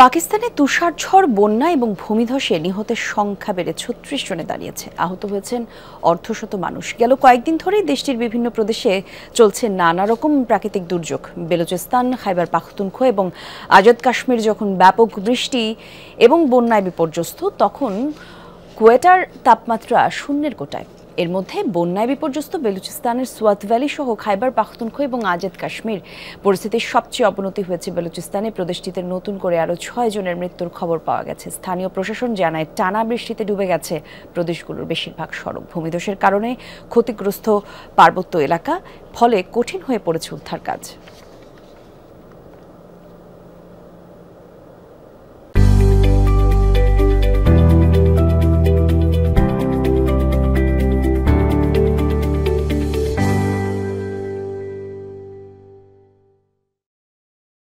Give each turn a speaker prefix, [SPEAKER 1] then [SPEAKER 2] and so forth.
[SPEAKER 1] পাকিস্তানে তুষারঝড়, বন্যা এবং ভূমিধসে নিহতের সংখ্যা বেড়ে ৩৬ জনে দাঁড়িয়েছে। আহত হয়েছেন অর্ধশত মানুষ। গেল কয়েকদিন ধরেই দেশটির বিভিন্ন প্রদেশে চলছে নানা রকম প্রাকৃতিক দুর্যোগ। বেলুচিস্তান, খাইবার পাখতুনখোয়া এবং আজাদ কাশ্মীর যখন ব্যাপক বৃষ্টি এবং বন্যায় বিপর্যস্ত, তখন কুয়েটার তাপমাত্রা শূন্যের কোটায়। এর মধ্যে বন্যায় বিপর্যস্ত বেলুচিস্তানের সোয়াত ভ্যালি সহ খাইবার পাখতুনখোয়া এবং আজাদ কাশ্মীর। পরিস্থিতির সবচেয়ে অবনতি হয়েছে বেলুচিস্তানে। প্রদেশটিতে নতুন করে আরও ৬ জনের মৃত্যুর খবর পাওয়া গেছে। স্থানীয় প্রশাসন জানায়, টানা বৃষ্টিতে ডুবে গেছে প্রদেশগুলোর বেশিরভাগ সড়ক। ভূমিধসের কারণে ক্ষতিগ্রস্ত পার্বত্য এলাকা, ফলে কঠিন হয়ে পড়েছে উদ্ধার কাজ।